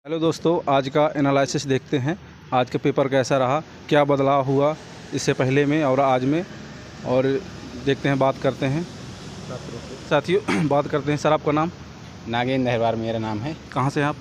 Hello दोस्तों, आज का एनालिसिस देखते हैं। आज का पेपर कैसा रहा, क्या बदलाव हुआ इससे पहले में और आज में, और देखते हैं, बात करते हैं साथियों। बात करते हैं। सर, आपका नाम? नागेंद्र अहरवार मेरा नाम है। कहाँ से हैं आप?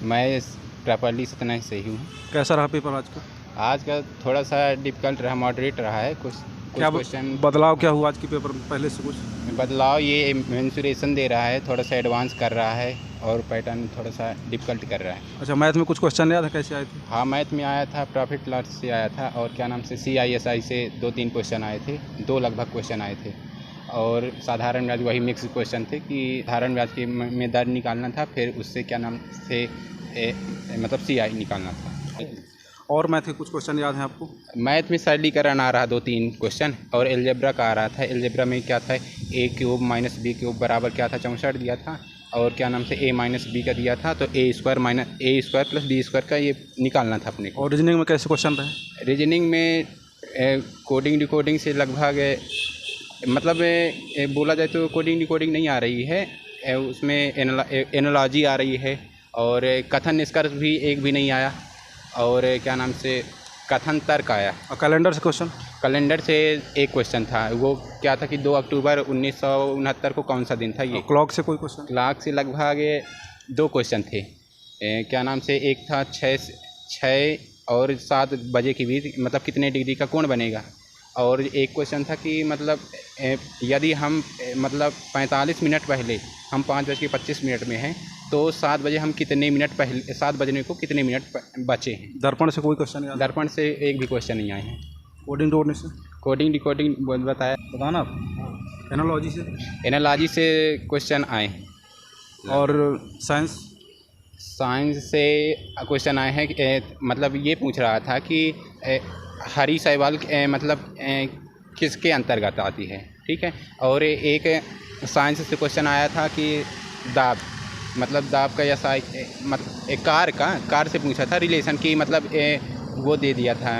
मैं प्रॉपर्ली सतना से ही हूँ। कैसा रहा पेपर आज का? आज का थोड़ा सा डिफ़िकल्ट रहा, मॉडरेट रहा है। कुछ क्या क्वेश्चन बदलाव क्या हुआ आज के पेपर में पहले से? कुछ बदलाव ये मेंसुरेशन दे रहा है, थोड़ा सा एडवांस कर रहा है और पैटर्न थोड़ा सा डिफ़िकल्ट कर रहा है। अच्छा, मैथ में कुछ क्वेश्चन याद है कैसे आए थे? हाँ, मैथ में आया था, प्रॉफिट लॉस से आया था, और क्या नाम से CISI से 2-3 क्वेश्चन आए थे, 2 लगभग क्वेश्चन आए थे। और साधारण ब्याज वही मिक्स क्वेश्चन थे कि साधारण ब्याज के में दर निकालना था, फिर उससे क्या नाम से मतलब CI निकालना था। और मैथ के कुछ क्वेश्चन याद हैं आपको? मैथ में सरलीकरण आ रहा 2-3 क्वेश्चन, और एलजेब्रा का आ रहा था। एलजेब्रा में क्या था, a³ माइनस b³ बराबर क्या था, 64 दिया था, और क्या नाम से a माइनस b का दिया था, तो a² प्लस b² का ये निकालना था अपने को। और रीजनिंग में कैसे क्वेश्चन रहे? रीजनिंग में कोडिंग डिकोडिंग से लगभग मतलब बोला जाए तो कोडिंग डिकोडिंग नहीं आ रही है, उसमें एनालॉजी आ रही है, और कथन निष्कर्ष भी एक भी नहीं आया, और क्या नाम से कथन तर्क आया। और कैलेंडर से क्वेश्चन? कैलेंडर से एक क्वेश्चन था, वो क्या था कि 2 अक्टूबर 1969 को कौन सा दिन था ये। क्लॉक से कोई क्वेश्चन? क्लॉक से लगभग 2 क्वेश्चन थे। क्या नाम से एक था 6 और 7 बजे के बीच मतलब कितने डिग्री का कोण बनेगा, और एक क्वेश्चन था कि मतलब यदि हम मतलब 45 मिनट पहले हम 5:25 में हैं, तो 7 बजे हम कितने मिनट पहले, 7 बजने को कितने मिनट बचे हैं। दर्पण से कोई क्वेश्चन याद? दर्पण से एक भी क्वेश्चन नहीं आए हैं। कोडिंग डोडने से? कोडिंग डिकोडिंग बताना आप। एनालॉजी से? एनालॉजी से क्वेश्चन आए हैं। और साइंस? साइंस से क्वेश्चन आए हैं कि मतलब ये पूछ रहा था कि हरी शैवाल मतलब किसके अंतर्गत आती है, ठीक है। और एक साइंस से क्वेश्चन आया था कि दाब मतलब दाब का या मतलब एक कार से पूछा था रिलेशन की, मतलब वो दे दिया था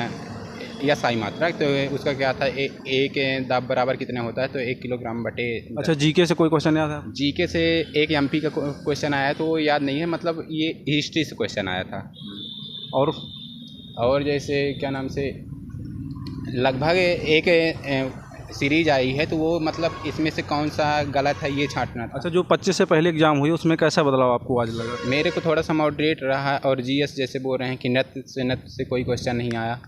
या साई मात्रा, तो उसका क्या था, एक दाब बराबर कितना होता है, तो 1 किलोग्राम बटे। अच्छा, जीके से कोई क्वेश्चन याद है? जीके से एक MP का क्वेश्चन आया, तो वो याद नहीं है, मतलब ये हिस्ट्री से क्वेश्चन आया था। और जैसे क्या नाम से लगभग एक सीरीज आई है, तो वो मतलब इसमें से कौन सा गलत है ये छांटना था। अच्छा, जो 25 से पहले एग्जाम हुई उसमें कैसा बदलाव आपको आज लगा? मेरे को थोड़ा सा मॉडरेट रहा, और GS जैसे बोल रहे हैं कि नृत्य से कोई क्वेश्चन नहीं आया,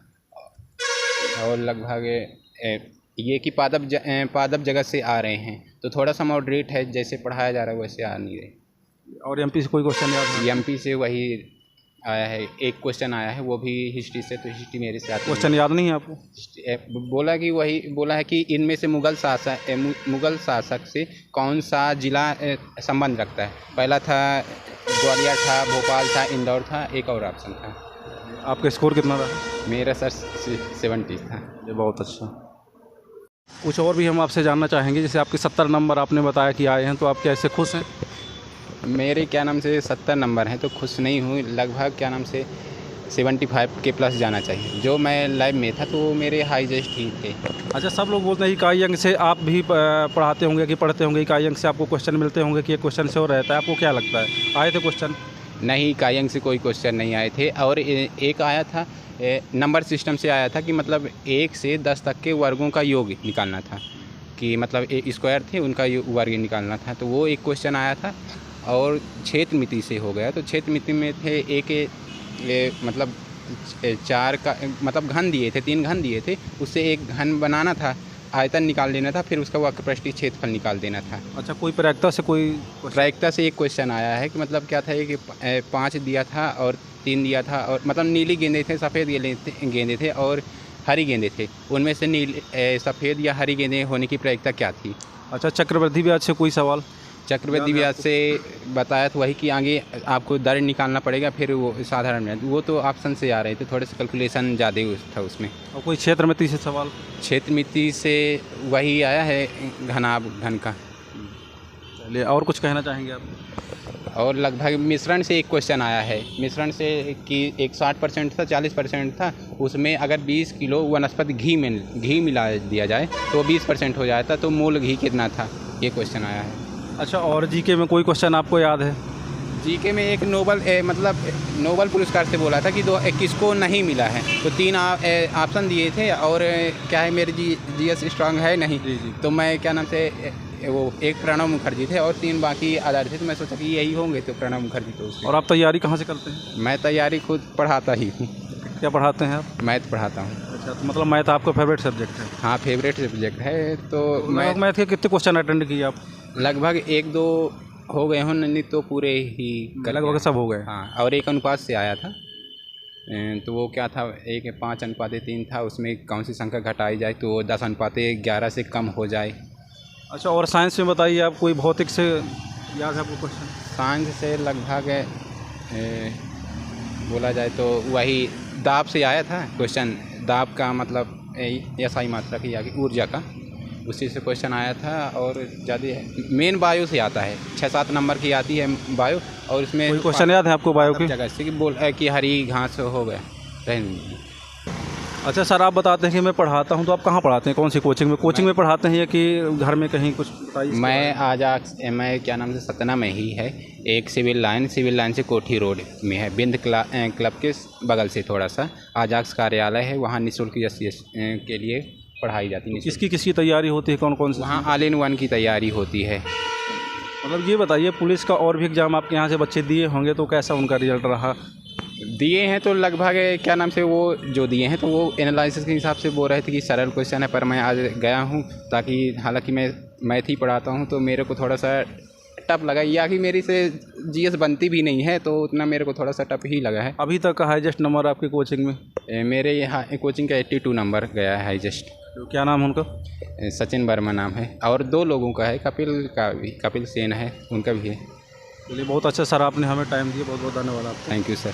और लगभग ये कि पादप जगत से आ रहे हैं, तो थोड़ा सा मॉडरेट है, जैसे पढ़ाया जा रहा है वैसे आ नहीं रहे। और MP से कोई क्वेश्चन याद है? MP से वही आया है, एक क्वेश्चन आया है, वो भी हिस्ट्री से, तो हिस्ट्री मेरे से आती क्वेश्चन याद नहीं है आपको? बोला है कि इनमें से मुगल शासक से कौन सा जिला संबंध रखता है। पहला था ग्वालियर था, भोपाल था, इंदौर था, एक और ऑप्शन था। आपका स्कोर कितना रहा? मेरा सर 70 था। ये बहुत अच्छा। कुछ और भी हम आपसे जानना चाहेंगे, जैसे आपके 70 नंबर आपने बताया कि आए हैं, तो आप कैसे खुश हैं? मेरे क्या नाम से 70 नंबर हैं, तो खुश नहीं हूँ। लगभग क्या नाम से 75 के प्लस जाना चाहिए। जो मैं लाइव में था तो मेरे हाई जस्ट ही थे। अच्छा, सब लोग बोलते हैं कि इकाई अंक से आप भी पढ़ाते होंगे कि पढ़ते होंगे, इकाई अंक से आपको क्वेश्चन मिलते होंगे कि ये क्वेश्चन से हो रहता है, आपको क्या लगता है? आए थे क्वेश्चन? नहीं, इकाई अंक से कोई क्वेश्चन नहीं आए थे, और एक आया था नंबर सिस्टम से आया था कि मतलब 1 से 10 तक के वर्गों का योग निकालना था, कि मतलब स्क्वायर थे उनका वर्ग निकालना था, तो वो एक क्वेश्चन आया था। और क्षेत्र मिति से हो गया, तो क्षेत्र मिति में थे मतलब 4 का मतलब घन दिए थे, 3 घन दिए थे, उससे एक घन बनाना था, आयतन निकाल लेना था, फिर उसका वक्रपृष्ठीय क्षेत्रफल निकाल देना था। अच्छा, कोई प्रायिकता से कोई? प्रायिकता से एक क्वेश्चन आया है कि मतलब क्या था कि 5 दिया था और 3 दिया था, और मतलब नीली गेंदें थे, सफ़ेद गेंदें थे और हरी गेंदें थे, उनमें से सफ़ेद या हरी गेंदें होने की प्रायिकता क्या थी। अच्छा, चक्रवृद्धि ब्याज से कोई सवाल? चक्रवृद्धि ब्याज से बताया था वही कि आगे आपको दर निकालना पड़ेगा, फिर वो साधारण ब्याज, वो तो ऑप्शन से आ रहे थे, थोड़े से कैलकुलेशन ज़्यादा था उसमें। और कोई क्षेत्र मिति से सवाल? क्षेत्र मिति से वही आया है घन का। चलिए, और कुछ कहना चाहेंगे आप? और लगभग मिश्रण से एक क्वेश्चन आया है, मिश्रण से कि एक 60% था, 40% था, उसमें अगर 20 किलो वनस्पति घी मिला दिया जाए तो 20% हो जाता, तो मूल घी कितना था, ये क्वेश्चन आया है। अच्छा, और जीके में कोई क्वेश्चन आपको याद है? जीके में एक मतलब नोबल पुरस्कार से बोला था कि किसको नहीं मिला है, तो 3 ऑप्शन दिए थे और क्या है मेरी जीएस स्ट्रांग है नहीं। जी। तो मैं क्या नाम से वो एक प्रणव मुखर्जी थे और 3 बाकी आधार थे, तो मैं सोचा कि यही होंगे, तो प्रणव मुखर्जी तो उसके। और आप तैयारी कहाँ से करते हैं? मैं तैयारी खुद पढ़ाता ही हूँ। क्या पढ़ाते हैं आप? मैथ पढ़ाता हूँ। अच्छा, तो मतलब मैथ आपका फेवरेट सब्जेक्ट है? हाँ, फेवरेट सब्जेक्ट है। तो मैथ के कितने क्वेश्चन अटेंड किए आप? लगभग 1-2 हो गए हों, नहीं तो पूरे ही लगभग सब हो गए। हाँ, और एक अनुपात से आया था। तो वो क्या था, 1:5:3 था, उसमें कौन सी संख्या घटाई जाए तो 10:11 से कम हो जाए। अच्छा, और साइंस में बताइए, आप कोई भौतिक से याद है आपको क्वेश्चन? साइंस से लगभग बोला जाए तो वही दाब से आया था क्वेश्चन। दाब का मतलब SI मात्रा की या ऊर्जा का, उसी से क्वेश्चन आया था। और ज़्यादा मेन बायो से आता है, 6-7 नंबर की आती है बायो। और उसमें कोई क्वेश्चन याद है आपको बायो की? जगह से कि हरी घास हो गया रहने। अच्छा सर, आप बताते हैं कि मैं पढ़ाता हूं, तो आप कहाँ पढ़ाते हैं? कौन सी कोचिंग में? कोचिंग में पढ़ाते हैं या कि घर में कहीं? कुछ बताइए। मैं क्या नाम से सतना में ही है, एक सिविल लाइन से कोठी रोड में है, बिंद क्लब के बगल से थोड़ा सा आजाक्स कार्यालय है, वहाँ निःशुल्क SC के लिए पढ़ाई जाती है। किसकी तैयारी होती है? कौन सी? वहाँ ऑल इन वन की तैयारी होती है। मतलब ये बताइए, पुलिस का और भी एग्ज़ाम आपके यहाँ से बच्चे दिए होंगे, तो कैसा उनका रिजल्ट रहा? दिए हैं तो लगभग क्या नाम से वो जो दिए हैं तो वो एनालिसिस के हिसाब से बोल रहे थे कि सरल क्वेश्चन है, पर मैं आज गया हूँ ताकि हालांकि मैं मैथ ही पढ़ाता हूँ, तो मेरे को थोड़ा सा टफ लगा, या कि मेरी से GS बनती भी नहीं है, तो उतना मेरे को थोड़ा सा टफ ही लगा है। अभी तक का हाईएस्ट नंबर आपकी कोचिंग में? मेरे यहाँ कोचिंग का 82 नंबर गया है हाईएस्ट। तो क्या नाम है उनका? सचिन वर्मा नाम है, और 2 लोगों का है, कपिल सेन है, उनका भी है। चलिए, बहुत अच्छा सर, आपने हमें टाइम दिया, बहुत बहुत धन्यवाद आपका। Thank you sir.